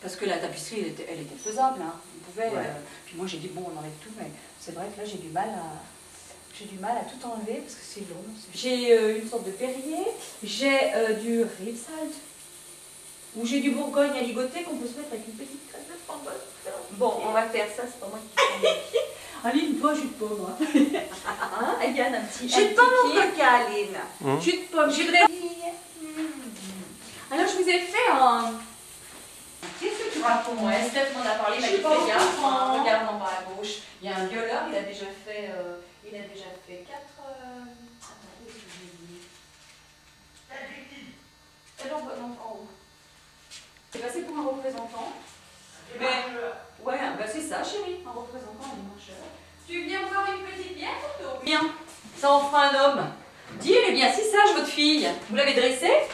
Parce que la tapisserie, elle était faisable, hein. On pouvait, Ouais. puis moi j'ai dit, bon, on enlève tout, mais c'est vrai que là j'ai du mal à tout enlever parce que c'est long. J'ai une sorte de Perrier, j'ai du Rivesaltes, ou j'ai du Bourgogne à ligoter qu'on peut se mettre avec une petite crème de framboise. Bon, on va faire ça, c'est pas moi qui fais. Aline, toi, jus de pomme. Hein, Yann, un petit. Jus de pomme au coca, Aline. Jus de pomme, jus de lait. Alors, je vous ai fait un. Qu'est-ce que tu racontes? Ouais, Steph m'en a parlé, il m'a dit fais gaffe, en regardant par la gauche. Il y a un violeur, il a déjà fait 4. Attendez, je vais vous dire. Non, en haut. C'est passé pour un représentant. Mais, ouais, bah c'est ça, chérie, un représentant des marcheurs. Tu viens voir une petite bière ou bien? Ça en fera un homme. Dis, elle est bien si sage, votre fille. Vous l'avez dressée?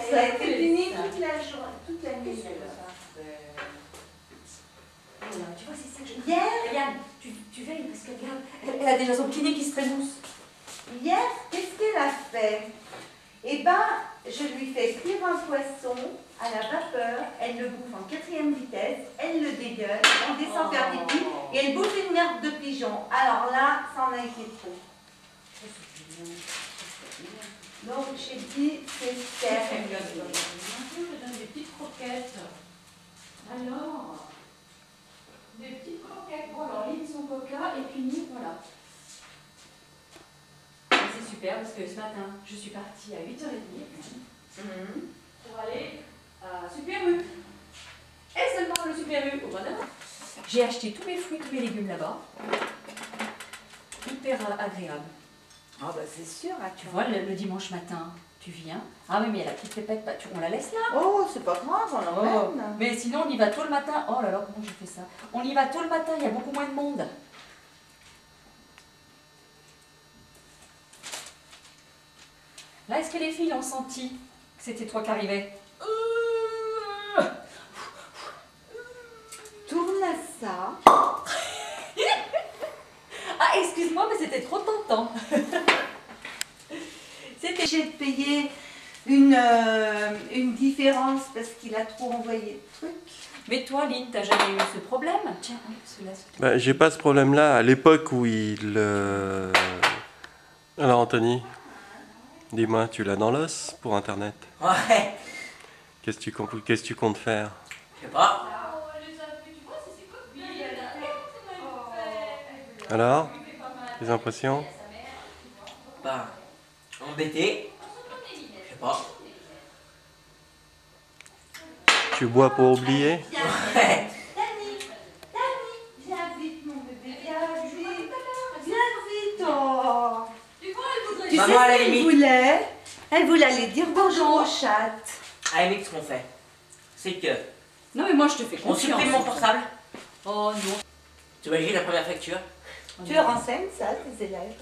Ça a été fini toute la journée, toute la nuit. Tu vois, c'est ça que je... Hier, Yann, tu veilles parce qu'elle regarde. Elle a déjà son petit nez qui se trémousse. hier, qu'est-ce qu'elle a fait? Eh ben, je lui fais cuire un poisson à la vapeur, elle le bouffe en 4e vitesse, elle le dégueule, on descend vers midi et elle bouffe une herbe de pigeon. Alors là, ça en a été trop. Donc j'ai dit, c'est faire. Je donne des petites croquettes. Alors, des petites croquettes. Bon, alors, Lynn son coca et puis nous, voilà. C'est super parce que ce matin, je suis partie à 8h30 pour aller à Super U. Et seulement le Super U au bonheur. J'ai acheté tous mes fruits, tous mes légumes là-bas. Hyper agréable. Ah bah c'est sûr, hein, Tu vois, le dimanche matin, tu viens. Ah oui, mais il y a la petite pépette, on la laisse là. Oh, c'est pas grave, on l'emmène. Mais sinon, on y va tôt le matin. Oh là là, comment j'ai fait ça? On y va tôt le matin, il y a beaucoup moins de monde. Là, est-ce que les filles ont senti que c'était toi qui arrivais? Tourne ça. Ah, excuse-moi, mais c'était trop tentant. C'était obligé de payer une différence parce qu'il a trop envoyé de trucs. Mais toi, Lynn, t'as jamais eu ce problème? Tiens, cela. Bah, j'ai pas ce problème-là. À l'époque où il... Alors Anthony, dis-moi, tu l'as dans l'os pour Internet? Ouais, Qu'est-ce que tu comptes faire? je sais pas. Alors, les impressions? Bah, embêté. Je sais pas. Tu bois pour oublier? Ouais. Dani, viens vite mon bébé, viens vite, oh. Tu Maman, sais à la ce qu'elle limite. voulait? Elle voulait aller dire bonjour au chat. À la limite, ce qu'on fait, c'est que Non, mais moi, je te fais on confiance. supprime mon portable. Oh non. Tu imagines la première facture? Tu leur enseignes ça, tes élèves?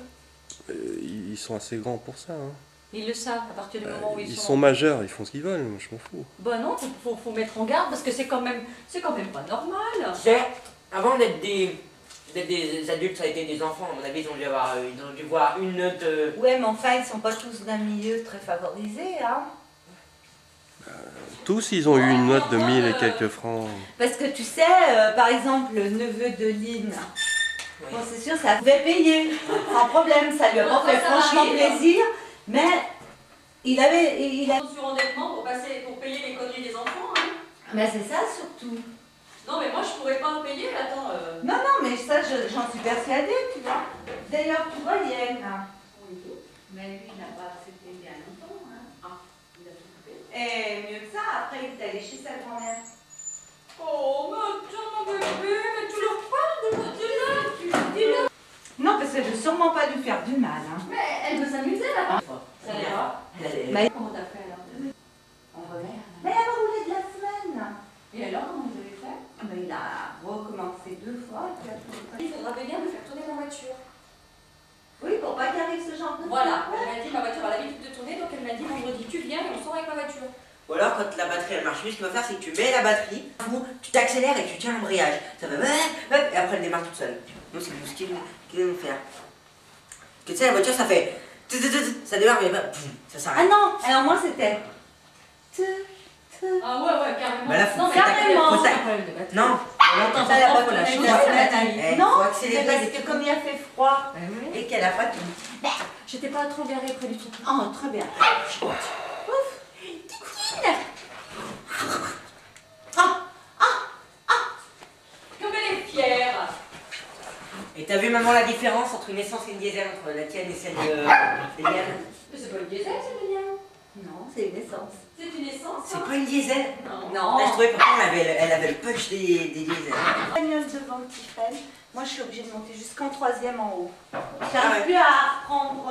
Ils sont assez grands pour ça. Hein. Ils le savent à partir du moment où Ils ils sont majeurs, ils font ce qu'ils veulent, moi, je m'en fous. Bah non, faut mettre en garde parce que c'est quand même pas normal. Tu sais, avant d'être des adultes, ça a été des enfants. À mon avis, ils ont dû voir une note. Ouais, mais enfin, ils sont pas tous d'un milieu très favorisé, hein. Tous, ils ont eu une note de 1000 et quelques francs. Parce que tu sais, par exemple, le neveu de Lynn, Oui. bon, c'est sûr, ça pouvait payer, sans problème, ça lui a pas fait franchement plaisir, mais il a... Surendettement pour payer les conneries des enfants. Hein. Mais c'est ça surtout. Non, mais moi, je pourrais pas en payer. Attends. Non, non, mais ça, j'en suis persuadée, tu vois. D'ailleurs, tu vois, Yann, mais lui, il n'a pas accepté il y a longtemps, hein. Ah, il a tout coupé. Et mieux que ça, après, il est allé chez sa grand-mère. Oh, mais attends, mon bébé, mais tu leur parles de moi, dis-le. Non, parce que je ne veux sûrement pas lui faire du mal, hein. Mais elle veut s'amuser là. Ça ira. Mais- Comment t'as fait alors? On revient. Mais elle a roulé de la semaine. Et alors, comment vous avez fait? Mais il a recommencé 2 fois. Et puis après- Il faudra bien me faire tourner ma voiture. Oui, pour pas qu'il arrive ce genre de Voilà, truc. elle m'a dit ma voiture a l'habitude de tourner, donc elle m'a dit vendredi tu viens et on sort avec ma voiture. Ou alors, quand la batterie elle marche plus, ce qu'il faut faire, c'est que tu mets la batterie, tu t'accélères et tu tiens l'embrayage. Ça va, et après elle démarre toute seule. Nous, c'est ce qu'il va nous faire. Que tu sais, la voiture, ça fait. Ça démarre, mais ça Ah s'arrête. non, alors moi c'était. Ah ouais, carrément. Bah là, faut non, mais carrément. faut c'est un problème de batterie. Non, Attends, Ça, la faut batterie, la elle changer, est la pas batterie. Non, faut mais accélérer parce les que comme il a fait froid Ouais. et qu'elle a pas tout. J'étais pas trop garée près du tout. Oh, très bien. Ouf. Kikine. Comme elle est fière. Et t'as vu maman la différence entre une essence et une diesel, entre la tienne et celle d'Eliane? Mais c'est pas une diesel, c'est bien. Non, c'est une essence. C'est une essence. C'est pas une diesel? Non. Non. Là je trouvais pourtant elle avait le punch des diesels. Bagnole devant qui freine. Moi, je suis obligée de monter jusqu'en 3e en haut. Ah J'arrive ouais. plus à reprendre.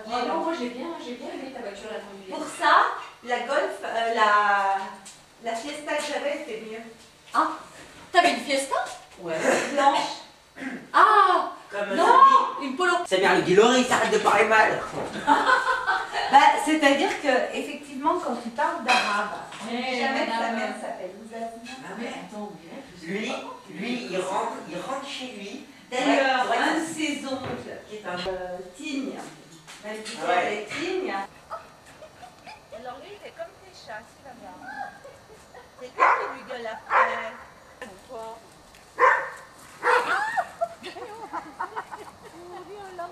Oh non, moi j'ai bien aimé ta voiture, la conduite. Pour ça, la Golf, la Fiesta que j'avais, c'était mieux. Ah, t'avais une Fiesta? Ouais. Blanche. Ah, Comme non, une Polo. C'est bien le Guillory, s'arrête de parler mal. Bah, c'est-à-dire que effectivement, quand tu parles d'arabe, Mais jamais que sa madame. mère s'appelle Ouzazna. Ah ouais. Attends, Lui, il rentre chez lui. D'ailleurs, Ouais, un de ses oncles, qui est un Tigne, même si Ah ouais. c'est Tigne. Alors lui, il est comme tes chats, tu vas voir. C'est lui qui lui gueule après. Pourquoi?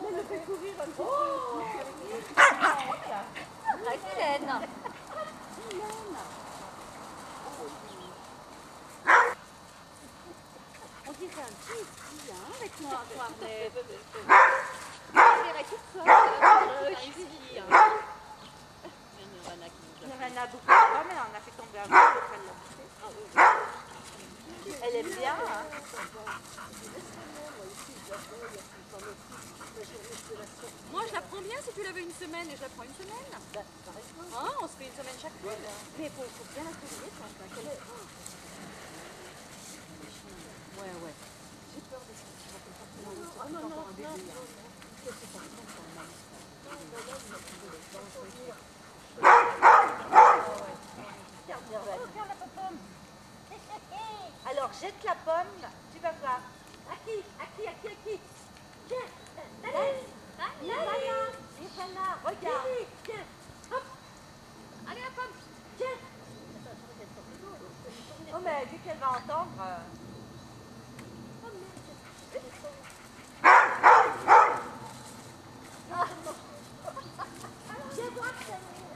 Il le fait courir un petit peu. Ah, Hélène. On dirait un petit ici, hein, avec moi. Je verrai toute seule. Ici, hein. Nirvana a beaucoup de femmes, elle en a fait tomber un peu, elle l'a poussée. Elle aime bien, hein. Moi je la prends bien si tu la veux une semaine et je la prends une semaine. Hein, on se fait une semaine chacune. Mais il faut bien la trouver quand elle est. Ouais. J'ai peur des sentiments comme ça. Non, non. Regarde la pomme. Alors jette la pomme, tu vas voir. À qui? Tiens, Nirvana, regarde. Tiens, hop. Allez la pomme. Tiens. Oh mais vu qu'elle va entendre.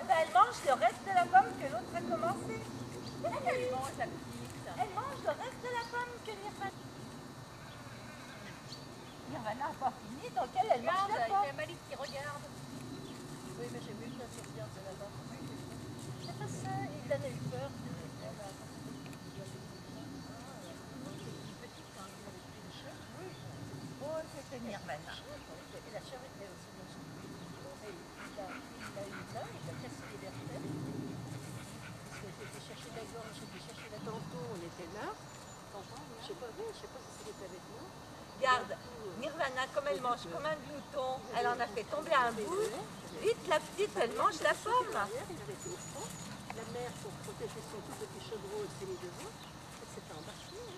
Ben, elle mange le reste de la pomme que l'autre a commencé. Elle mange la petite. Elle mange le reste de la pomme que Nirvana. Nirvana n'a pas fini, donc elle mange la pomme. Il y a Malik qui regarde. Oui, mais j'ai vu que ça survient de là-bas. C'est pas ça, il en a eu peur. Oh, c'était Nirvana. Et la chair était aussi dans son cul. Il a eu ça, il a cassé les vertèbres. Parce que j'étais chercher la gorge, j'étais chercher la tantôt, on était là. Je sais pas si c'était avec moi. Regarde, Nirvana, comme elle mange comme un glouton, elle en a fait tomber un bout. Vite, la petite, elle mange la pomme. La mère, pour protéger son tout petit chaudron, elle s'est mis devant. Elle s'est embarquée.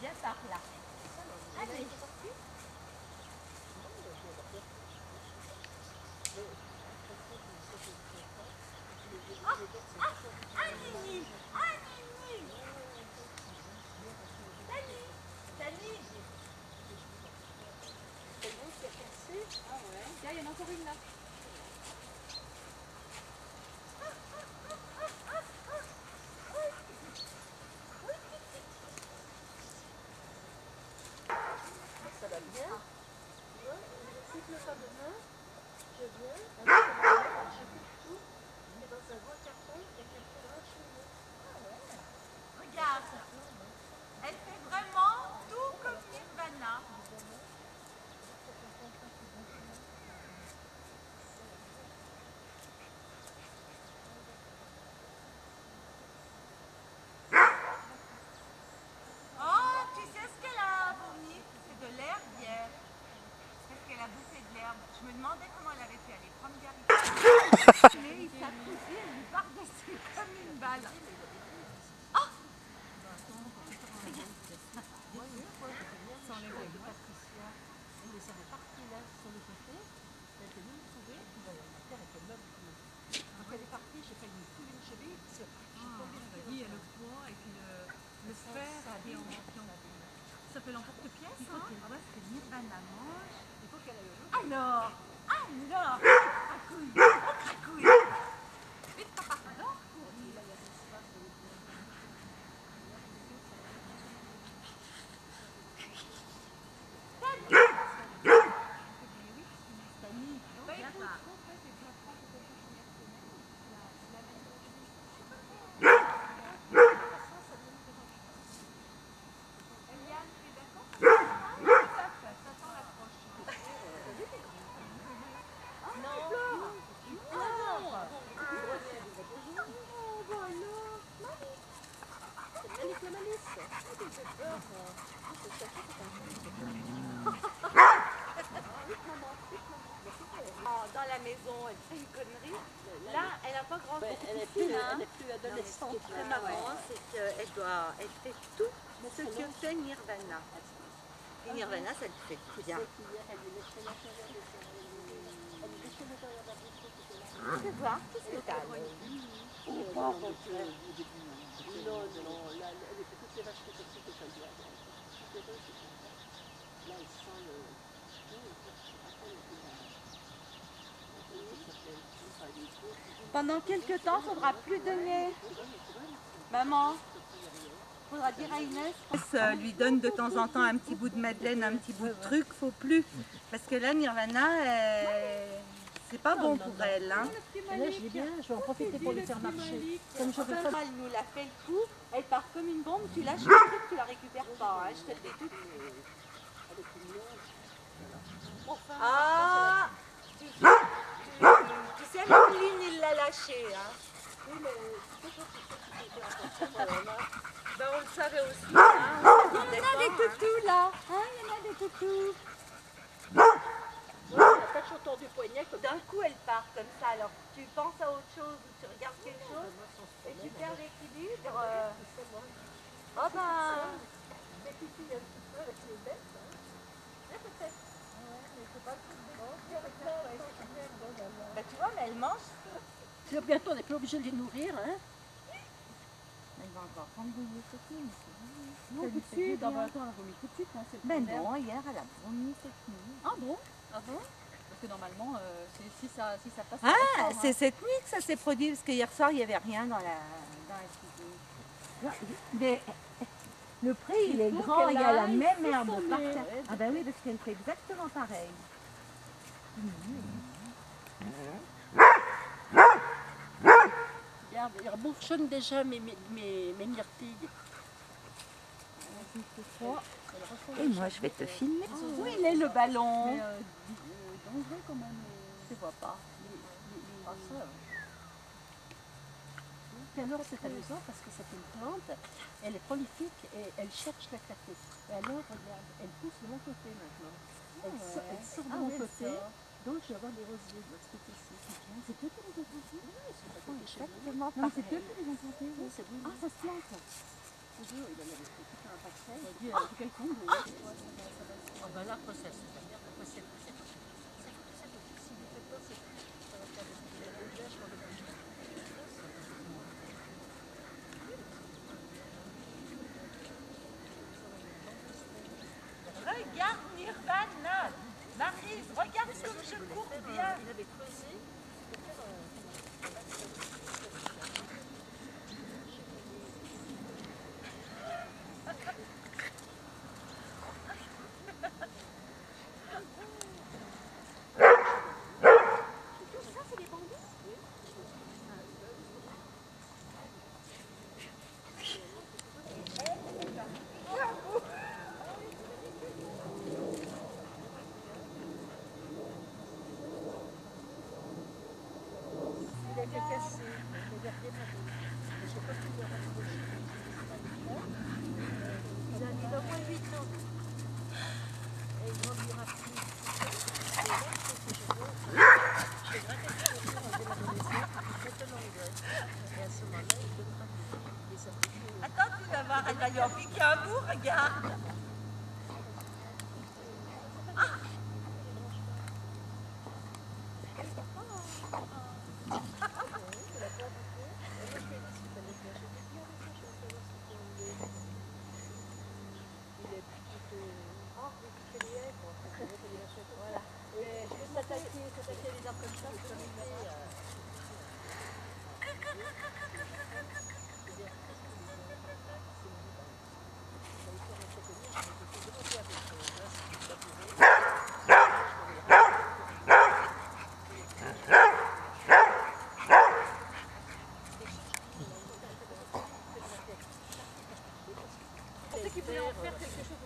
Viens par là. Allez. viens, tu vois, si je ne pas demain, je viens, avec je coupe tout, et dans un gros carton, et je fais un cheveu. Regarde, elle fait vraiment tout comme Nirvana. Oh, tu sais ce qu'elle a vomi? C'est de l'herbe hier. Parce qu'elle a bouffé de l'herbe. Je me demandais comment elle avait fait. Elle est prendre Gary. Mais il s'est accroché, elle lui part dessus comme une balle. Ah! Sans les règles de Patricia, elle les avait partis là sur le côté, elle était venue me trouver, puis la terre était meuble. Quand elle est partie, j'ai failli me couler une cheville, parce que j'ai tombé sur le poids et puis le fer a été en champion. Ça fait l'emporte-pièce, hein? Ah ouais, c'était Nirvana mange. Il faut qu'elle aille au jeu. Alors, cracouille, oh cracouille. Vite papa, alors. Dans la maison, elle fait une connerie. Là, elle n'a pas grand chose. Elle est plus adolescente. Ce qui est très marrant, c'est qu'elle fait tout ce que fait Nirvana. Et Nirvana, ça lui fait bien. Tu peux voir tout ce que t'as. Non, là, elle était toutes les vaches que ça lui a. Là, elle sent le... Pendant quelques temps, il ne faudra plus donner. Maman, il faudra dire à Inès. Lui donne de temps en temps un petit bout de madeleine, un petit bout de truc, faut plus. Parce que là, Nirvana, c'est pas bon pour elle. Hein. Là, je dis bien, je vais en profiter pour lui faire marcher. Comme je veux pas... Elle nous l'a fait le coup, elle part comme une bombe, tu lâches le truc, tu la récupères pas. Hein, je te le dis tout de suite. Ah, tu sais, Lynn, il l'a lâché. Hein. Ben, on le savait aussi. Hein. Il y en a des toutous là. Hein, il y en a des toutous. Elle attache autour du poignet comme D'un coup, elle part comme ça. Alors, tu penses à autre chose ou tu regardes quelque chose et tu perds l'équilibre. Oh ben. Ben, tu vois, mais elle mange. Bientôt, on n'est plus obligé de les nourrir. Hein. Elle va encore prendre bouillie, c'est tout. Non, tout de suite. Ah, bah, attends, elle a vomi tout de suite. Hein, Ben non, hier, elle a vomi cette nuit. Ah bon? Ah bon? Parce que normalement, si ça passe... Ah, c'est cette nuit que ça s'est produit, parce que hier soir, il n'y avait rien dans la cuisine. Mais le pré, il est grand, il y a la même herbe par terre. Ah ben oui, parce qu'elle fait exactement pareil. Il rebourchonne déjà mes myrtilles. Et moi, je vais te filmer. Où il est le ballon? Dangereux quand même. Je ne vois pas. Et alors c'est amusant parce que c'est une plante, elle est prolifique et elle cherche la café. Et alors, regarde, elle pousse de mon côté maintenant. Elle sort de mon côté. Donc je vais avoir des rosiers, je vais expliquer ici. C'est eux qui les ont plantés? Oui, c'est exactement pareil. C'est eux qui les ont plantés? Oui, c'est vous. Ah, ça se plante. C'est eux, il en avait pris tout un paquet. Il a dit, quel tombe? Ah ben là, après c'est c'est-à-dire, après c'est Regarde Nirvana. Maryse, regarde comme je cours bien. il avait creusé. regarde.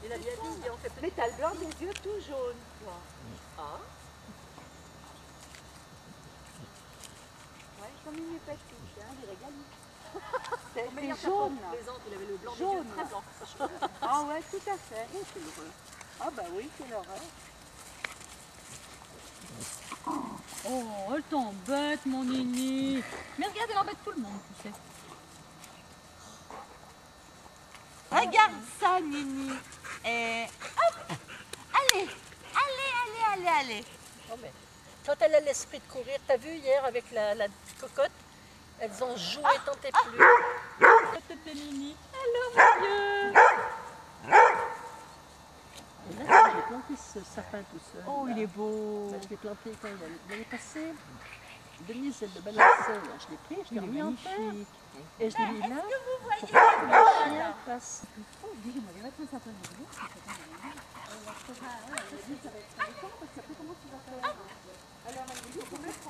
Il a bien dit, on fait Mais t'as le blanc des yeux tout jaune, toi. Ah. Ouais, comme une hépatique, hein, les régaliers. Mais C'est jaune. plaisante, il avait le blanc Jaune. des yeux très blanc. Ah ouais, tout à fait. Oh, quelle horreur. Ah bah oui, quelle horreur. Oh, elle t'embête, mon Nini. Mais regarde, elle embête tout le monde, tu sais. Regarde ça, Nini. Et hop. Allez, allez. Oh, mais quand elle a l'esprit de courir, t'as vu hier avec la cocotte, elles ont joué tant et plus. C'était Nini. Hello, mon Dieu. Et là, j'ai planté ce sapin tout seul. Oh, là. il est beau. Je l'ai planté quand l'année passée. Denise, elle le balançait. Là, je l'ai pris, je l'ai remis en terre. Et je l'ai mis là pour que le chien passe. Oh, dis, on dirait que ça peut venir. Ça va être très longtemps parce qu'après, comment tu vas faire? Alors, elle dit, il faut mettre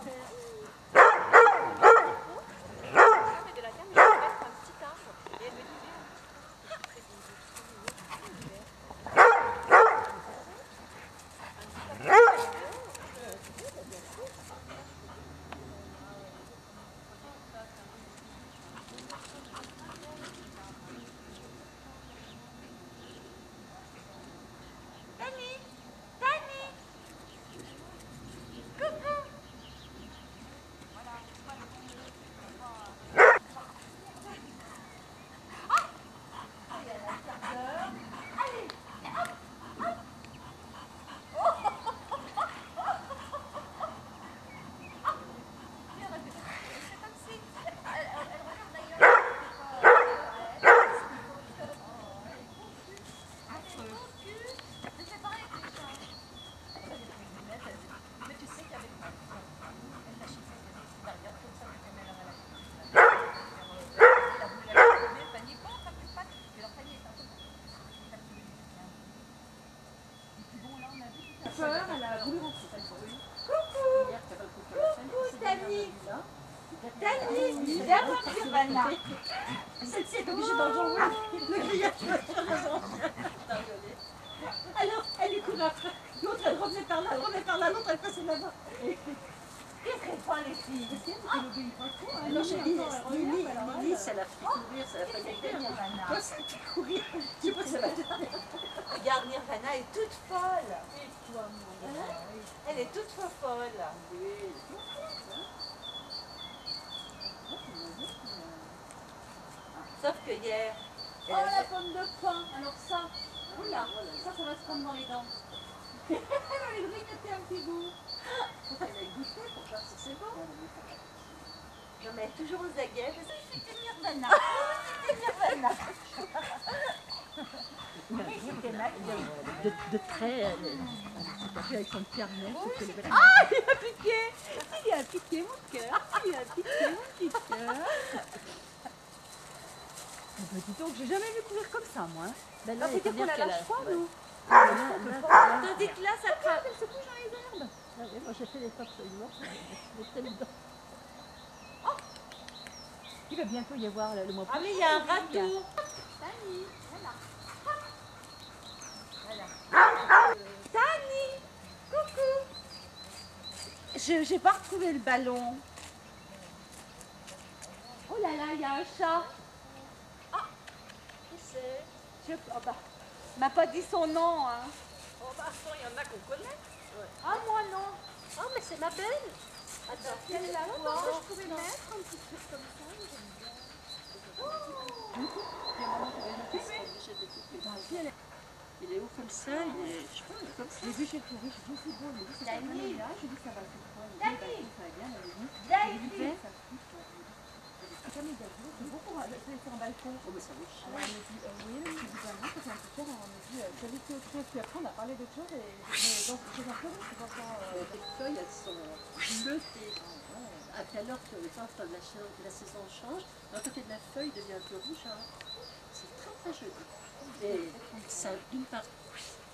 peur, elle a voulu rentrer. Coucou, Tani. Tani, viens voir Giovanna. Celle-ci est obligée d'enjamber le grillage Alors, elle lui court après. L'autre, elle revenait par là, l'autre, elle passait là-bas. Qu'est-ce qu'elles font les filles? Alors, j'ai dit, Lily, ça l'a fait courir, ça l'a fait gagner. Toi, ça fait courir. Tu vois, ça va te Regarde, Nirvana est toute folle. Elle est toute folle. Sauf que hier, Oh, la pomme de pain. Alors ça, oula, ça va se prendre dans les dents. Elle va lui grignoter un petit goût. Elle a goûté pour voir si c'est bon. non mais elle est toujours aux aguets. C'était Nirvana. De très. T'as vu avec son petit harnais, Ah, il a piqué. Il a piqué mon cœur. Il a piqué mon petit cœur. Bah, dis donc, j'ai jamais vu courir comme ça, moi. Ben Ça veut dire qu'on la lâche pas, nous. Tandis que là, ça craque. Elle se bouge dans les herbes. Moi, j'ai fait l'effort absolument. Je mettais dedans. Il va bientôt y avoir le mois Ah prochain. mais il y a un râteau. Tani, Tani, coucou. J'ai pas retrouvé le ballon. Oh là là, il y a un chat. Qui c'est? Oh bah, m'a pas dit son nom. Hein. Oh, bah, attends, il y en a qu'on connaît. Ah moi non. Ah, mais c'est ma belle. Attends, Quelle est la je voix? pouvais mettre un petit truc comme ça. Il est haut comme ça, il est, je sais pas, comme ça. J'ai vu chez le touriste, j'ai dit c'est beau, j'ai dit ça va là, j'ai dit ça va, c'est quoi, ça va bien, elle a dit, comme il a dit, c'est beaucoup, c'est sur un balcon. Oh mais ça me chie. Alors elle me dit, oui, je me dis, non, c'est un peu cher, on me dit, tu avais fait autre chose, puis après on a parlé d'autre chose, et donc j'ai un peu, c'est pas ça. Les feuilles, elles sont bleutées. À quelle heure que la saison change, d'un côté de la feuille devient un peu rouge, hein. C'est très très joli. Et ça, d'une part,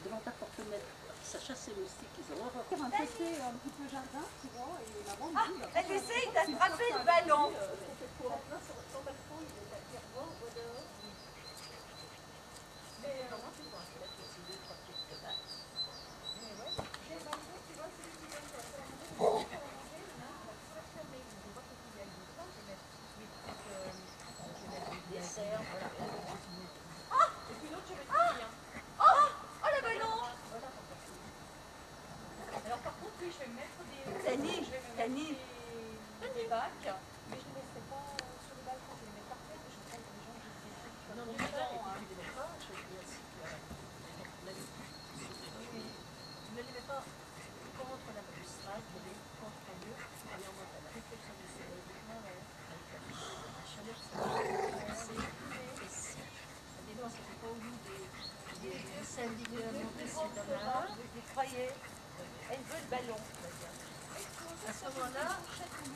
devant ta porte-fenêtre, ça chasse les moustiques, ils ont horreur. Un côté un petit peu jardin, tu vois, et maman me dit... Elle essaye d'attraper le ballon. Son balcon, il est à Pierre-Bon, au dehors. Mais normalement, tu vois, c'est là que c'est 2-3 pieds de balle. Mais ouais, j'ai le balcon, tu vois, celui qui vient de la manger, il a tout fermé. Je vois que qu'il y a une place, je vais mettre des serres, voilà. Et puis l'autre, je vais mettre bien. Oh, le ballon. Alors par contre, oui, je vais mettre Tani, des bacs, mais je ne les mettrai pas sur le balcon, je les mets par terre, je pense que les gens qui Non, mais ça, et puis tu les mets pas, je veux dire, si tu as... Tu ne les mets pas contre la balustrade, tu les contre un mur, et en mode à la réflexion du soleil. La chaleur, ça va passer, et si. Des fois, ça ne fait pas au bout des syndics de la montée sud-américaine. vous croyez, elle veut le ballon. À ce moment-là,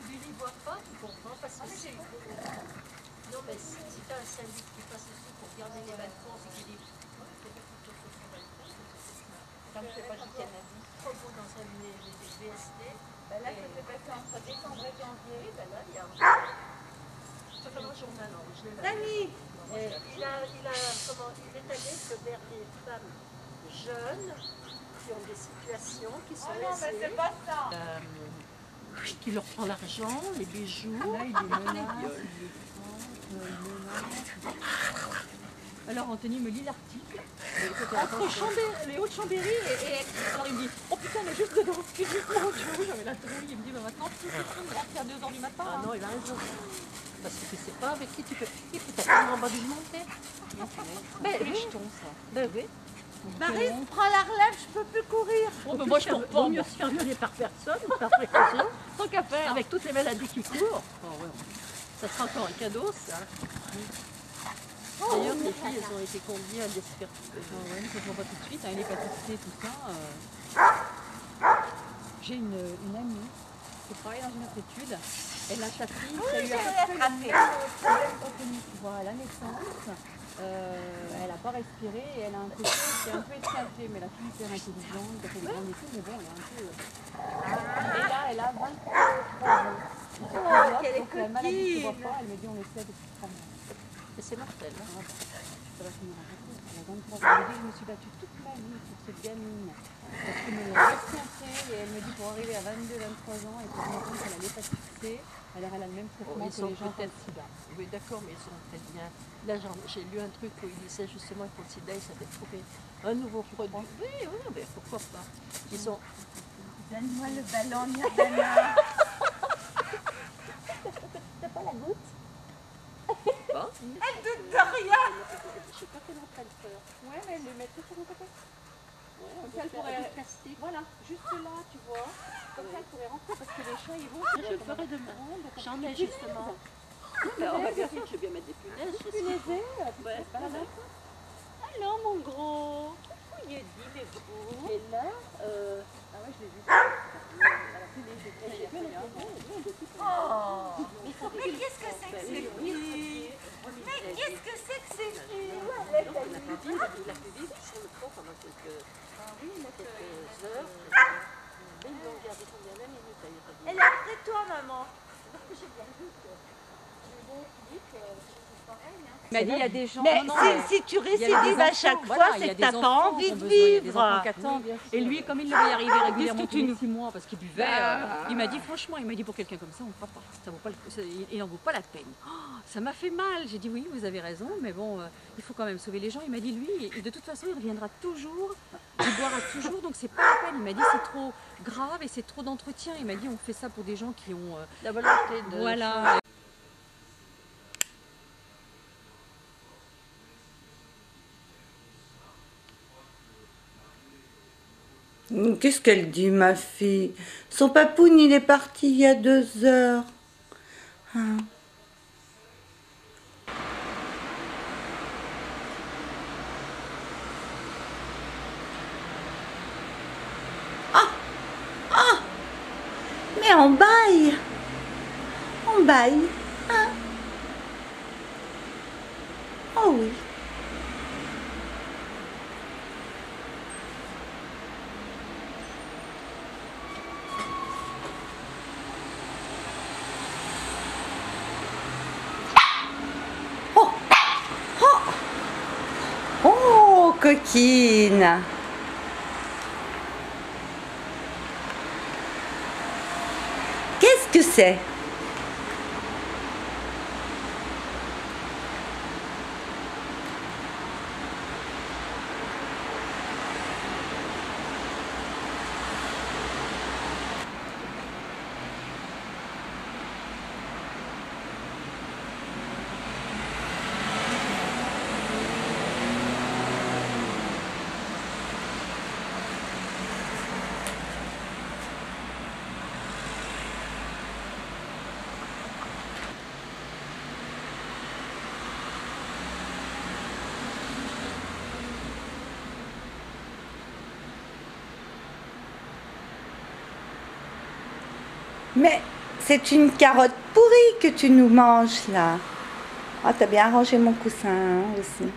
il ne voit pas, tu comprends, parce que c'est... Non, mais si tu as un syndic qui passe ici pour garder les balcons, c'est qu'il dit, ouais, c'est pas plutôt sur ton balcon, Comme je ne sais pas du Canada. trop beau dans un VSD. Ben là, ça s'est passé entre décembre et janvier. Oui, ben là, il y a un... Ça fait un journal, non, je l'ai là. Tani, Il est allé vers des femmes jeunes qui ont des situations, qui sont oh non, mais c'est pas ça. qui leur prend l'argent, les bijoux. Là, il est menace, Alors Anthony me lit l'article. Entre les Hauts-de-Chambéry et alors il me dit oh putain mais juste dedans, excuse-moi autre chose. Mais la trouille, il me dit bah maintenant c'est de rentrer à 2h du matin. Ah non, il a raison. Parce que tu ne sais pas avec qui tu peux. Et puis tu as tellement bas de monter. Mais les jetons ça. Ben oui. Marie, prends la relève, je peux plus courir. Bon ben moi je cours pas. Vaut mieux se faire violer par personne, par précaution, Tant qu'à faire. avec toutes les maladies qui courent. Oh, ouais. Ça sera encore un cadeau, ça. D'ailleurs, les filles, elles ont été conduites à l'expertise. Ah ouais, ça se voit pas tout de suite, hein, l'hépatite C, tout ça. J'ai une amie qui travaille dans une autre étude. Elle a sa fille, ça lui a fait tu vois, à la naissance. Elle n'a pas respiré et elle a un côté qui est un peu esquinté, mais la fille est hyper intelligente, elle fait des grandes études, mais bon, elle est un peu... Et là, elle a 23 ans. quelle Donc la maladie ne se voit coquine. pas, elle me dit on le sait depuis 3 mois. Et c'est mortel. Hein. Ça va finir en retour. Elle a 23 ans. Elle me dit je me suis battue toute ma vie pour cette gamine. Parce que me l'a esquinté et elle me dit pour arriver à 22-23 ans et pour me rendre compte qu'elle a l'hépatite C, alors elle a le même traitement Ils que sont les gens qui ont le peut-être- sida. Oui, d'accord, mais ils sont très bien. Là, j'ai lu un truc où il disait justement que pour le sida, ils avaient trouvé un nouveau produit. Oui, oui, mais pourquoi pas. Ils sont... Donne-moi le ballon, Nirvana. T'as pas la goutte? Bon. Elle doute de rien. Je sais pas qu'elle est en train de faire. Ouais, mais elle le mettrait sur mon côté. Ouais, Comme on ça, elle peut faire pourrait- du plastique. Voilà, juste là, tu vois. Comme ça, elle pourrait rentrer parce que les chats, ils vont. Je le ferai demain. J'en ai justement. Mais on va bien faire, je vais bien mettre des punaises. je sais. Punaiser, Ouais, voilà. alors mon gros, où y est dit mes gros? Et là, Ah ouais, je l'ai vu. À la télé, j'ai vu. Oh, mais qu'est-ce que c'est que ces filles? Mais qu'est-ce que c'est que ces filles? il a pu vivre sur le pont pendant quelques heures. Mais ils l'ont gardé combien de minutes d'ailleurs? Elle est après toi, maman. J'ai bien vu que Philippe, c'est pareil. Hein. Il m'a dit, il y a des gens. Mais non, si tu il y a des récidives à enfants, chaque voilà, fois, il y a c'est que des t'as pas enfants envie qui ont de besoin, il y a des enfants vivre. qui attendent. Oui, bien Et lui, comme il devait y arriver régulièrement tous les 6 mois parce qu'il buvait, Bah. il m'a dit franchement, il m'a dit pour quelqu'un comme ça, on ne fera pas. Ça vaut pas il n'en vaut pas la peine. Oh, ça m'a fait mal. J'ai dit oui, vous avez raison, mais bon, il faut quand même sauver les gens. Il m'a dit lui, et de toute façon, il reviendra toujours, il boira toujours, donc c'est pas la peine. Il m'a dit c'est trop grave et c'est trop d'entretien. Il m'a dit on fait ça pour des gens qui ont La volonté de... voilà. Qu'est-ce qu'elle dit, ma fille? Son papoune, il est parti il y a 2 heures. Hein? Ah! Ah! Mais on baille! On baille! Hein? Oh oui! Oh, coquine! Qu'est-ce que c'est? Mais c'est une carotte pourrie que tu nous manges là. Ah, t'as bien arrangé mon coussin hein, aussi.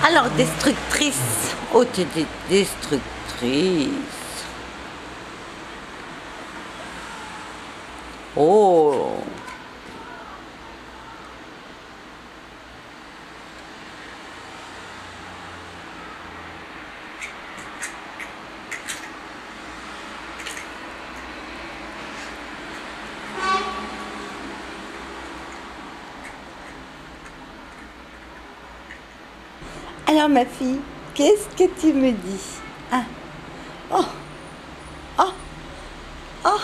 Alors, destructrice. Oh, t'es destructrice. Oh. Alors ma fille, qu'est-ce que tu me dis? Ah. Oh. Oh. Oh.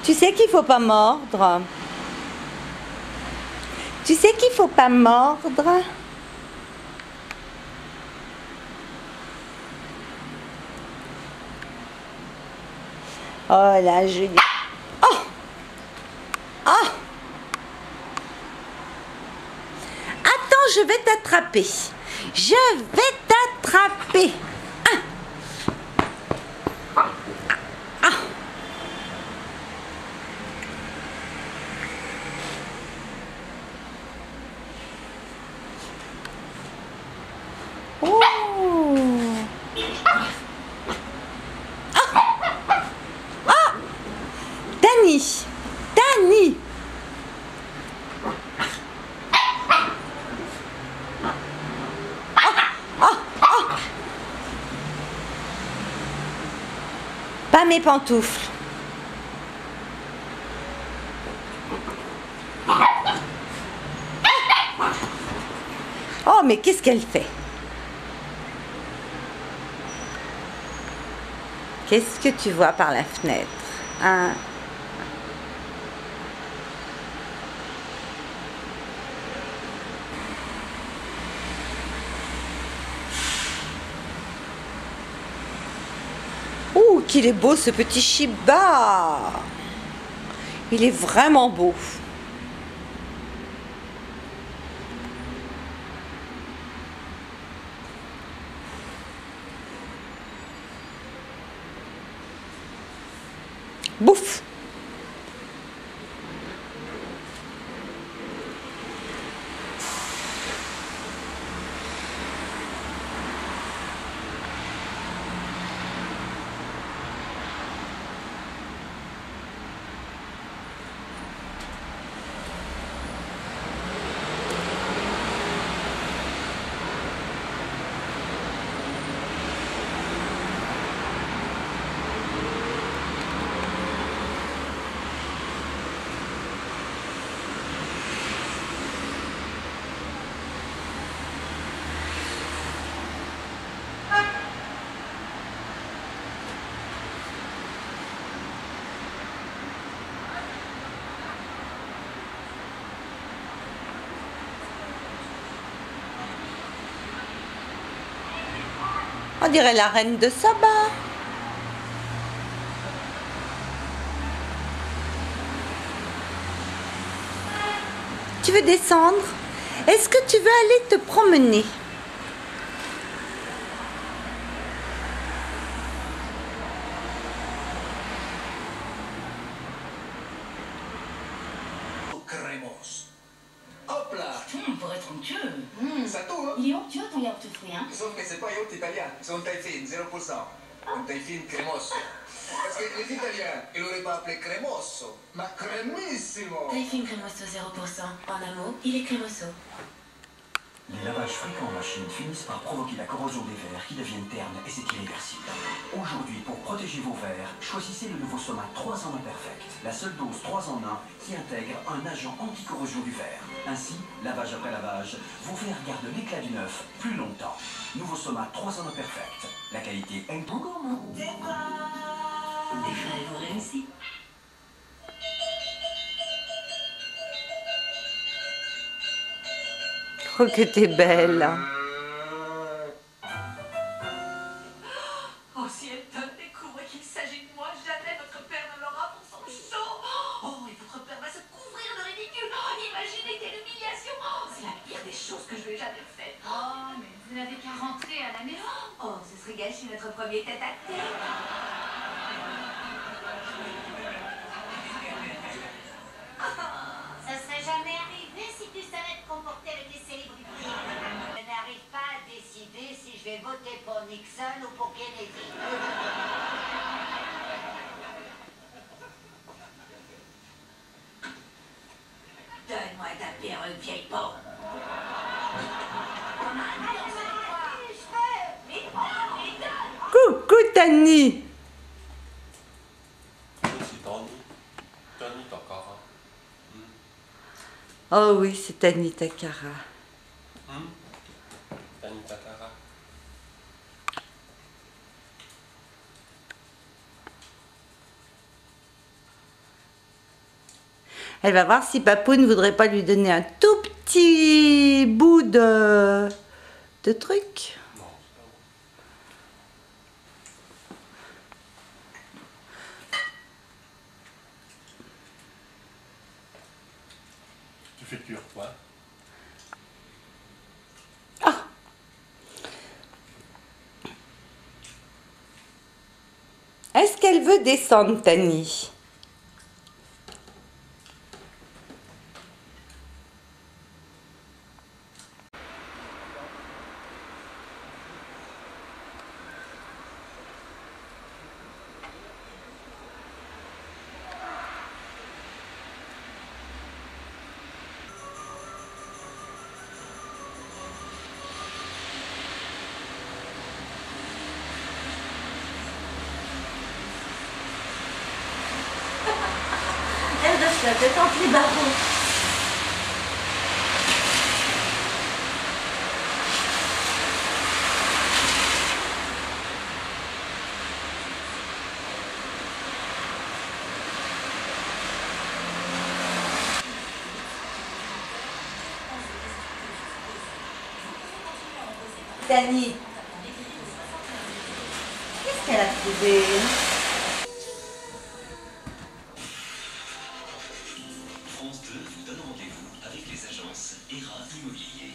Tu sais qu'il faut pas mordre. Tu sais qu'il faut pas mordre. Oh là, Julie. Oh! Oh! Attends, je vais t'attraper. Je vais t'attraper. Ah! Ah! Oh! Dani, Dani. Pas mes pantoufles. Oh, mais qu'est-ce qu'elle fait? Qu'est-ce que tu vois par la fenêtre? Hein? Oh, qu'il est beau ce petit Shiba! Il est vraiment beau. Bouffe! On dirait la reine de Saba. Tu veux descendre? Est-ce que tu veux aller te promener? Crémos. Hop là! Pour être onctueux. Ça tourne, hein? Il est onctueux ton yaourt fruit, hein? Sauf que c'est pas yaourt italien, c'est un taille fine, 0%. Un taille fine crémoso. Parce que les Italiens, ils l'auraient pas appelé cremoso, mais crémissimo. Taille fine crémoso 0%. En un mot, il est crémoso. Les lavages fréquents en machine finissent par provoquer la corrosion des verres qui deviennent ternes et c'est irréversible. Aujourd'hui, pour protéger vos verres, choisissez le nouveau Soma 3 en 1 Perfect, la seule dose 3 en 1 qui intègre un agent anti-corrosion du verre. Ainsi, lavage après lavage, vos verres gardent l'éclat du neuf plus longtemps. Nouveau Soma 3 en 1 Perfect, la qualité est encore moins. Déclarez-vous réussi. Oh, que t'es belle. Oh, si Elton découvre qu'il s'agit de moi, jamais votre père ne l'aura pour son show. Oh, et votre père va se couvrir de ridicule. Imaginez quelle humiliation. C'est la pire des choses que je lui ai jamais faites. Oh, mais vous n'avez qu'à rentrer à la maison. Oh, ce serait gâcher notre premier tête-à-tête. Ça serait jamais arrivé si tu savais te comporter avec les célébrités. Je n'arrive pas à décider si je vais voter pour Nixon ou pour Kennedy. Donne-moi ta perruque, vieille pauvre. Coucou Tani. C'est Tani. Tani Takara. Oh oui, c'est Tani Takara. Tani Takara. Elle va voir si Papou ne voudrait pas lui donner un tout petit bout de truc. Non, c'est pas bon. Tu fais cuire quoi? Ah. Est-ce qu'elle veut descendre, Tani? Elle reste la tête entre les barreaux. Tani, qu'est-ce qu'elle a trouvé? France 2 vous donne rendez-vous avec les agences ERA Immobilier.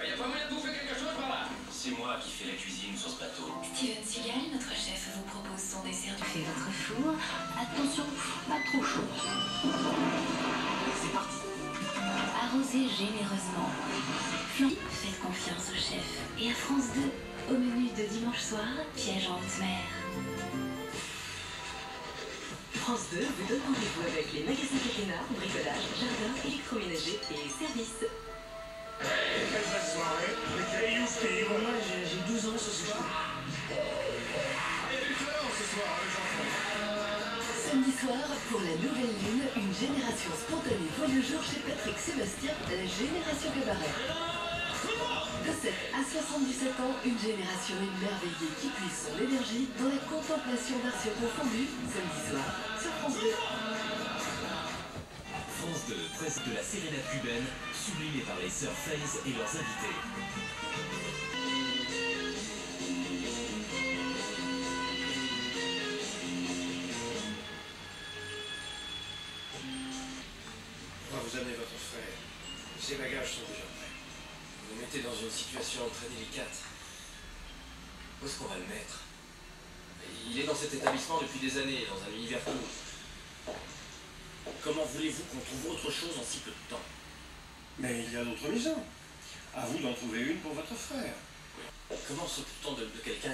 Il y a pas moyen de bouffer quelque chose par là? C'est moi qui fais la cuisine sur ce plateau. Steven Seagal, notre chef, vous propose son dessert du fait votre four. Attention, pas trop chaud. C'est parti. Arrosez généreusement. Faites confiance au chef. Et à France 2, au menu de dimanche soir, piège en haute mer. France 2 vous donne rendez-vous avec les magasins Catena, bricolage, jardin, électroménager et services. Moi, j'ai 12 ans ce soir. Samedi soir, pour la nouvelle lune, une génération spontanée voit le jour chez Patrick Sébastien, la génération cabaret. De 7 à 77 ans, une génération émerveillée qui puise son énergie dans la contemplation d'arts confondus, samedi soir, sur France 2. France 2 présente de la sérénade cubaine, sublimée par les sœurs FaZe et leurs invités. vous amenez votre frère, ses bagages sont déjà prêts. Vous le mettez dans une situation très délicate. Où est-ce qu'on va le mettre? Il est dans cet établissement depuis des années, dans un univers court. Comment voulez-vous qu'on trouve autre chose en si peu de temps? Mais il y a d'autres maisons. À vous d'en trouver une pour votre frère. Comment s'occupe-t-on de quelqu'un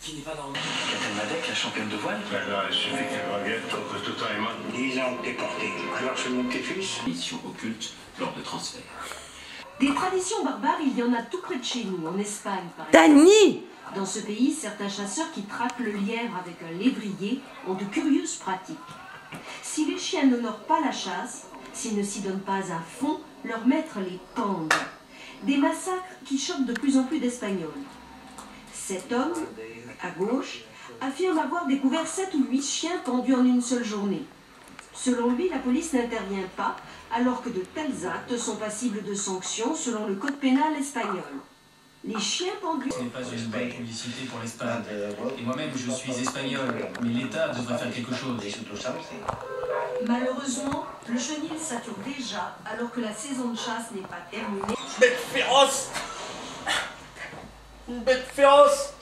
qui n'est pas normal? Catherine Madec, la championne de voile. Alors, il suffit qu'elle revienne pour que tout aille mal. 10 ans déporté. Alors c'est mon petit-fils. Mission occulte lors de transfert. Des traditions barbares, il y en a tout près de chez nous, en Espagne par exemple. Dani! Dans ce pays, certains chasseurs qui traquent le lièvre avec un lévrier ont de curieuses pratiques. Si les chiens n'honorent pas la chasse, s'ils ne s'y donnent pas à fond, leurs maîtres les pendent. Des massacres qui choquent de plus en plus d'Espagnols. Cet homme, à gauche, affirme avoir découvert 7 ou 8 chiens pendus en une seule journée. Selon lui, la police n'intervient pas, alors que de tels actes sont passibles de sanctions selon le code pénal espagnol. Les chiens pendus... Ce n'est pas une bonne publicité pour l'Espagne. Et moi-même, je suis espagnol, mais l'État devrait faire quelque chose. Malheureusement, le chenil sature déjà, alors que la saison de chasse n'est pas terminée. Bête féroce! Une bête féroce!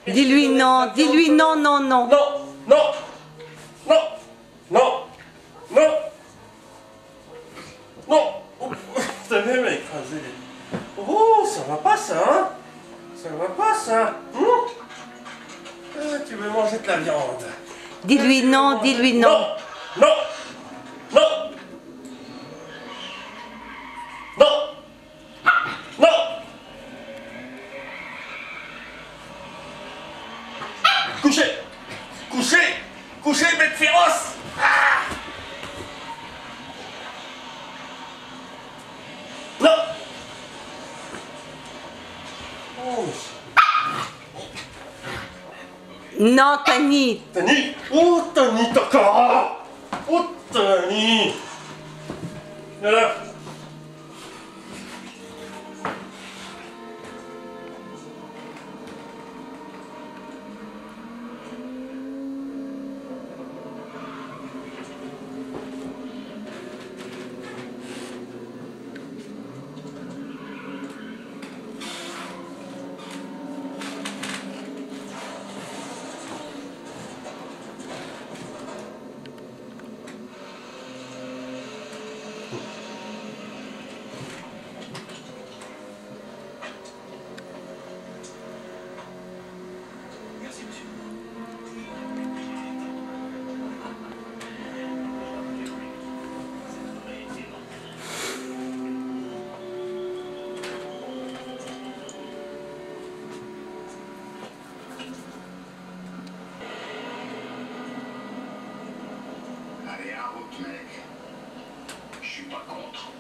Dis-lui non, dis-lui non, non, non. Non, non, non, non, non, non. T'as même écrasé les... Oh, ça va pas ça, hein? Ça va pas ça. Tu veux manger de la viande. Dis-lui non, dis-lui non. Non, non, non, non, non. Couchez, couchez, couchez, bête féroce. Non. Oh. Non, Tani. Tani. Oh, Tani Takara. Oh, Tani. Voilà. Merci, monsieur. Allez, en route, mec. Je suis pas contre.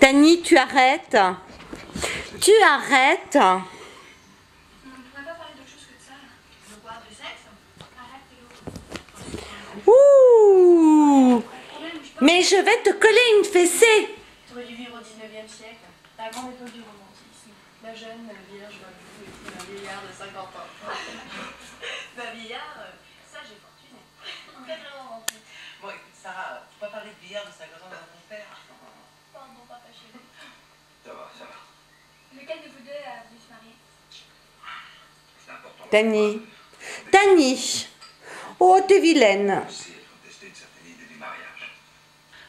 Tani, tu arrêtes. Tu arrêtes. On ne pourrait pas parler d'autre chose que de ça. De quoi? De sexe? Arrête, Ouh. Mais je vais te coller une fessée. tu aurais dû vivre au 19e siècle. La grande époque du romantisme. La jeune, vierge, vaincue, et puis un vieillard de 50 ans. Un vieillard, sage et fortuné. Très très romantique. Bon, écoute, Sarah, faut pas parler de billard de 50 ans devant ton père. Pardon, papa chéri. Ça va, ça va. Lequel de vous deux a voulu se marier? C'est important. Tani. Tani. Oh, t'es vilaine. C'est contester une certaine idée du mariage.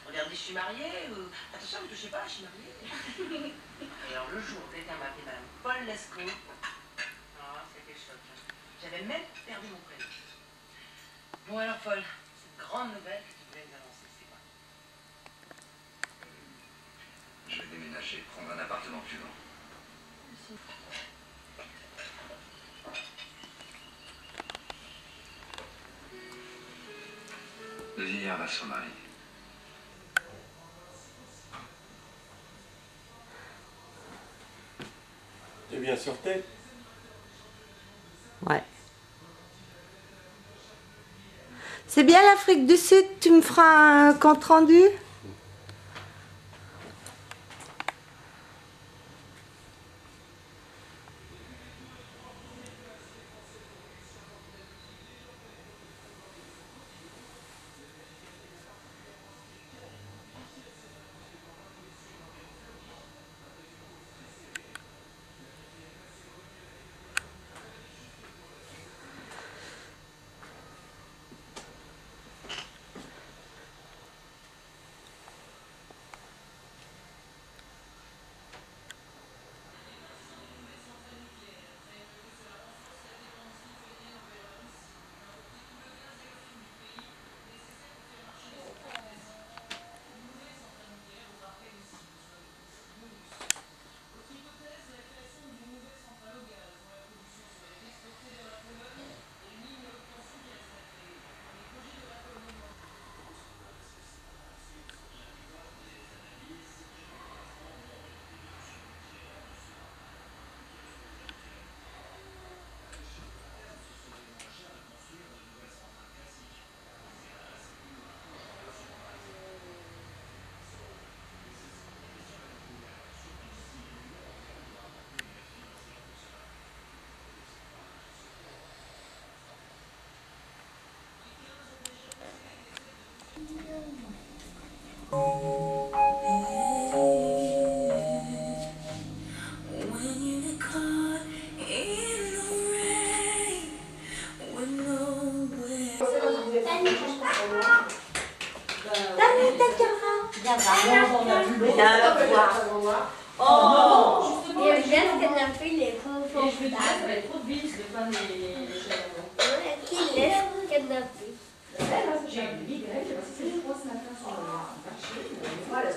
Regardez, je suis mariée. Attention, ne me touchez pas, je suis mariée. Alors, le jour où quelqu'un m'a appelé Madame Paul Lescaut, c'était choc. J'avais même perdu mon prénom. Bon, alors, Paul, cette grande nouvelle que tu voulais nous annoncer, c'est quoi? Je vais déménager, prendre un appartement plus grand. Le vieillard va se remarier. T'es bien sur tête. Ouais. C'est bien l'Afrique du Sud, tu me feras un compte rendu? Viens voir. Oh, justement, et bien kidnapper les pauvres. Et je me disais, ça va être trop de vis de pas les chaînes. Qui laisse kidnapper. J'ai eu une migraine, j'ai passé ces 3 ce matin sur le marché. Voilà.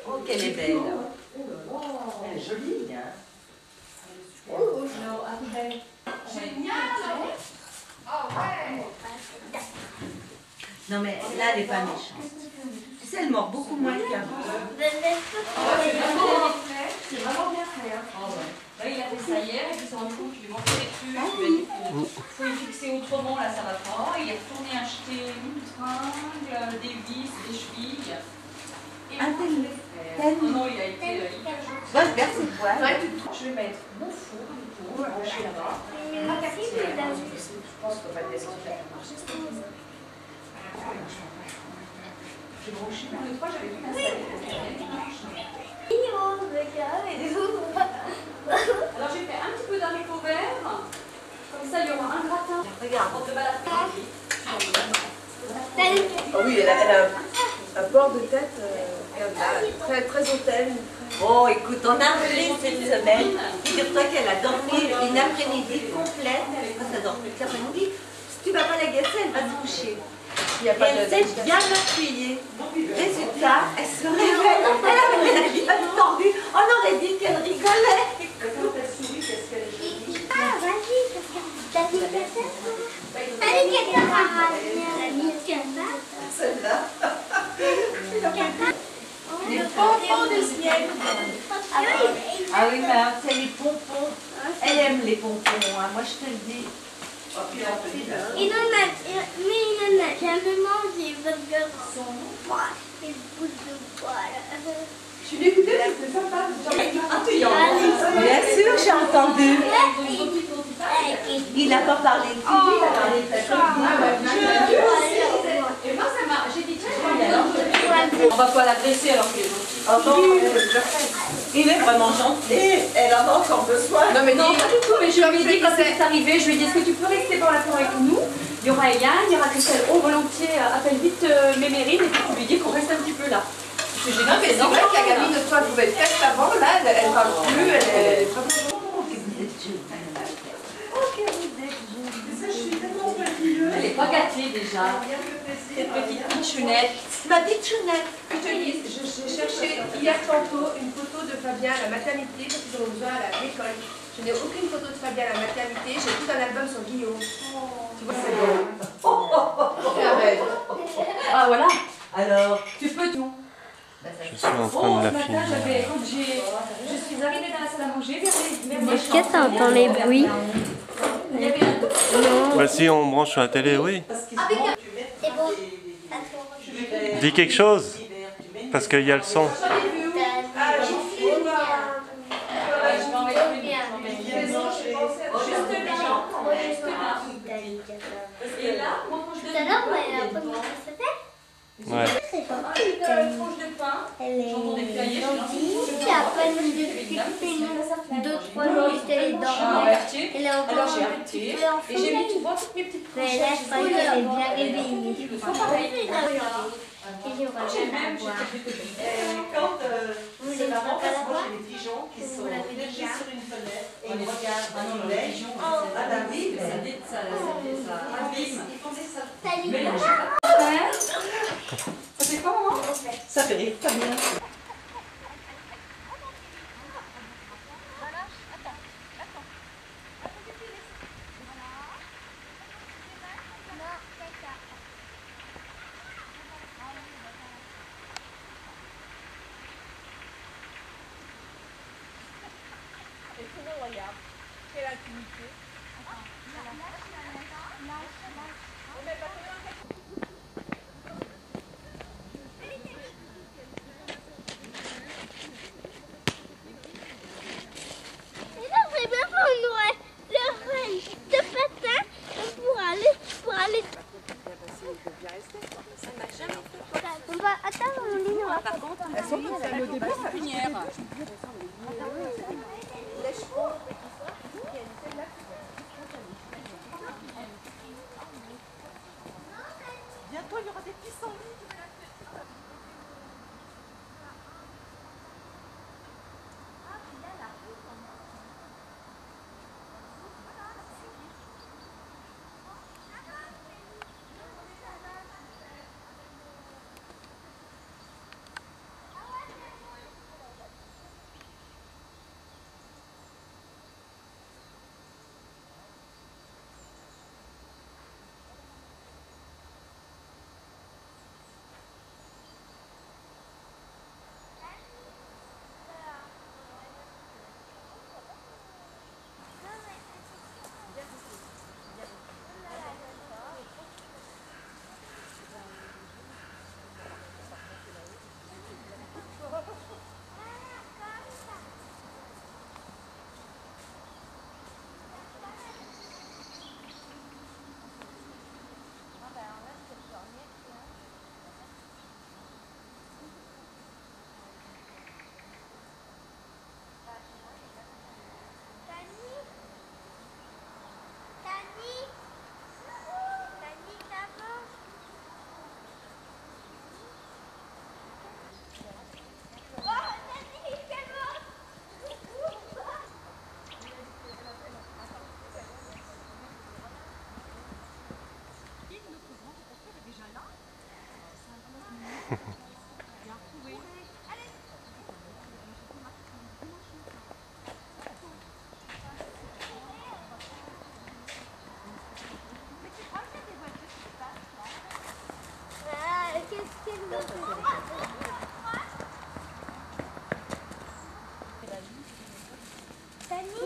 oh, qu'elle est belle. Oh là là. Elle est jolie, hein. Oh, non, après. Génial. Oh ouais. Non, mais là, elle n'est pas méchante. Tu sais, elle mord beaucoup moins qu'avant. C'est vraiment bien fait. Là, il a fait ça hier et puis il s'est rendu compte qu'il lui manquait des trucs. Il faut y fixer autrement, là ça va pas. Il est retourné acheter une tringle, des vis, des chevilles. Et un tel. Non, il a été hyper gentil. Bon, merci toi. Je vais mettre mon four du coup, branché là-bas. Ma cafetière. Je pense qu'on va le laisser faire marcher. J'ai branché dans le 3, j'avais tout installé. Alors j'ai fait un petit peu d'haricots verts, comme ça il y aura un gratin. Regarde, on te va la Oh oui, elle a un port de tête très, très hautaine. Oh, écoute, on a roulé cette semaine. Figure-toi qu'elle a dormi une après-midi complète. Elle dort toute l'après-midi. Si tu ne vas pas l'agacer, elle va se coucher. Et elle s'est bien appuyée. Résultat, elle se réveille. Elle avait la vie tordue. On aurait dit qu'elle rigolait. Quand elle sourit, qu'est-ce qu'elle est jolie. Ah, vas-y, parce que t'as vu ta tête. Allez, quelqu'un Celle-là. Les pompons de ciel. Ah oui, mais c'est les pompons. Elle aime les pompons, hein. Moi je te le dis. Il en a jamais mangé parce que son poids, c'est le bout de poil. Je suis dégoûtée, c'était sympa. Bien sûr, j'ai entendu. Il n'a pas parlé de lui, il a parlé de sa copine. Et moi ça m'a. J'ai dit tiens, on va pas l'agresser alors qu'il est gentil. Oh non, il est vraiment gentil. Elle en a encore besoin. Non, mais non, pas du tout. Mais je lui ai dit quand c'est arrivé, je lui ai dit est-ce que tu peux rester dans la cour avec nous? Il y aura Eliane, il y aura Christelle. Oh, volontiers, appelle vite Mémérine et puis tu lui dis qu'on reste un petit peu là. Non, mais c'est vrai que la gamine de toi pouvait être faite avant, là, elle parle plus, elle est vraiment. Elle n'est pas gâtée déjà. Cette petite pitchounette. Ma pitchounette. J'ai cherché hier tantôt une photo de Fabien à la maternité parce qu'ils en ont besoin à l'école. Je n'ai aucune photo de Fabien à la maternité, j'ai tout un album sur Guillaume. Tu vois, c'est bon. Arrête. Ah voilà. Alors, tu peux tout. Je suis en train de la filmer. Quand je suis arrivée dans la salle à manger, vers Est-ce que t'entends les bruits? Non. Bah si on branche sur la télé, oui. C'est bon. Dis quelque chose. Parce qu'il y a le son. Et là, moi quand je donne Ouais. une tranche de pain, j'entends des flyers, j'ai appris de 2-3 jours, j'étais dans elle est encore alors j'ai un petit arrêté peu en et j'ai mis, tu vois, toutes mes petites mais là, je crois qu'elle est bien réveillée. Il faut pareil. Et j'aurais J'ai bien à même, voir. quand Vous c'est les marrant faites parce à que la moi fois? j'ai des pigeons qui Vous sont l'avez légers déjà? sur une fenêtre et On ils les regardent regarde, un les hiver. pigeons, Ah bah oui, ça abîme. ils font des sortes. Mais là, j'ai pas de faire. Ça fait quoi, maman? Ça fait rire, pas bien. Et tout le monde regarde. Quelle intimité. Et là, c'est bien pour le rail de patin pour aller. On va attendre, on dit non. Par contre, Elles sont comme ça, le début, ça Pépinière. Oh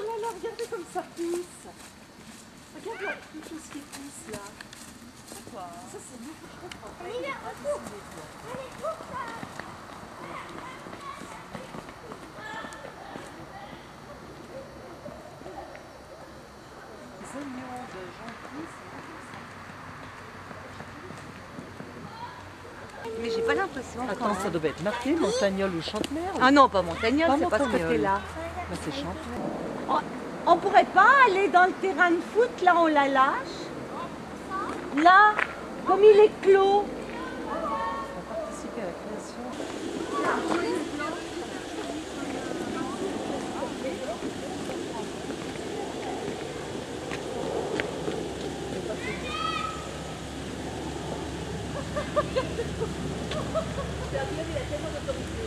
là là, regardez comme ça pousse. Regarde là, tout ce qui pousse là. C'est quoi? Ça c'est nous, je comprends pas. Allez, les oignons de gentils, Mais j'ai pas l'impression. Attends, ça devait être marqué Montagnol ou Chantemerle. Ah non, pas Montagnol, c'est pas ce Montagnol. côté-là. Bah, c'est Chantemerle. On pourrait pas aller dans le terrain de foot, là on la lâche. Là, comme il est clos. On va participer à la création.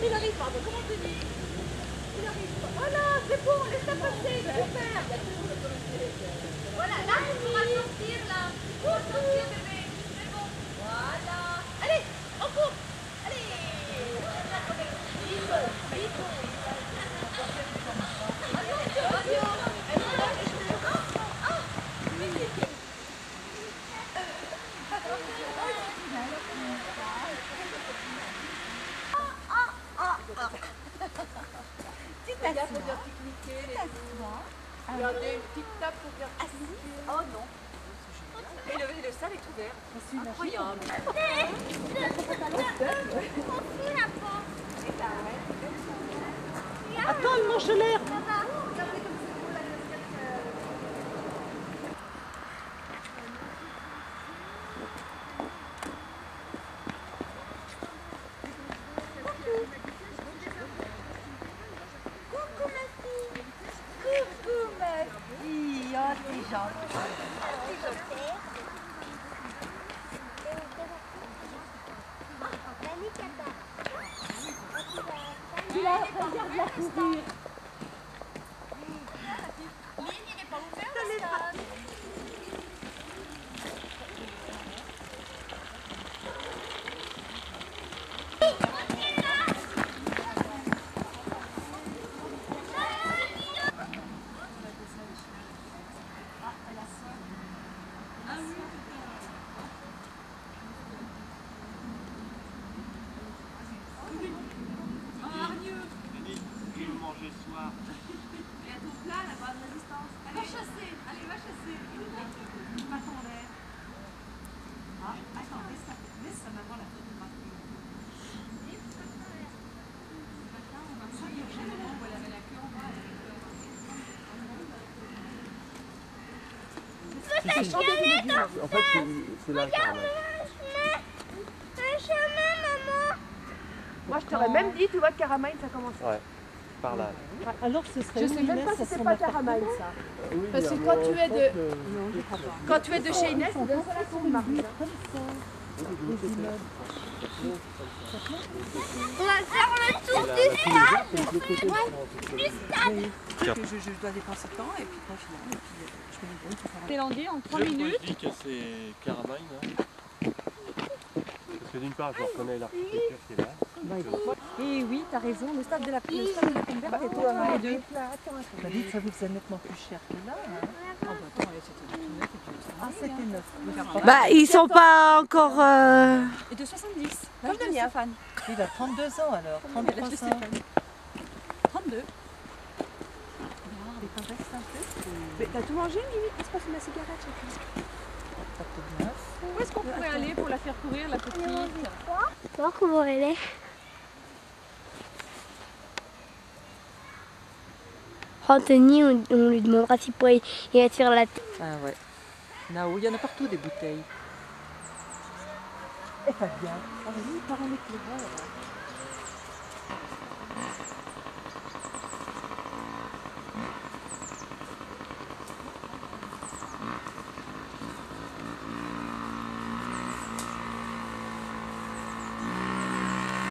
il arrive, pardon, comment tu dis? Il arrive pas. Voilà, c'est bon, laisse-la passer, super. Voilà, là, tu pourras sortir, là. Tu pourras sortir, bébé. C'est bon. Voilà. Allez, on court. Allez. Vite, vite. Il y a pour bien pique-niquer, les il y a des petites tables pour bien pique-niquer. Oh non. Et le salle est ouvert. C'est incroyable. Attends, elle mange de l'herbe. Regarde-la courir. Lynn, il n'est pas ouvert le stade. En fait, c'est là, Caramel. Moi, je t'aurais même dit, tu vois, Caramel, ça commence. Ouais, par là. Alors, ce serait Je sais même pas si c'est pas Caramel, ça. Parce que quand tu es de chez Inès, c'est de ça la tour Marie. On va faire le tour du stade. Du stade. Je dois dépenser le temps et puis pas finalement. Et puis je me débrouille pour faire un Thaïlandais en 3 minutes. Je dis que c'est Caramel, hein. Parce que d'une part, je reconnais l'architecture qui est là. Et oui, t'as raison, le stade de la Converte est tout à les deux. T'as dit que ça vous faisait nettement plus cher que là. Ah, c'était neuf. Bah, ils sont pas encore. Et de 70. Comme de Stéphane. Il a 32 ans alors. 33 ans. 32. Mais t'as tout mangé, limite, passe pas sur ma cigarette, chacun. Où est-ce qu'on pourrait aller pour la faire courir, la petite? Voir comment elle est. Anthony, on lui demandera s'il pourrait y attirer la tête. Ah ouais. Nao, il y en a partout des bouteilles. Et Fabien, allez, par un éclaireur.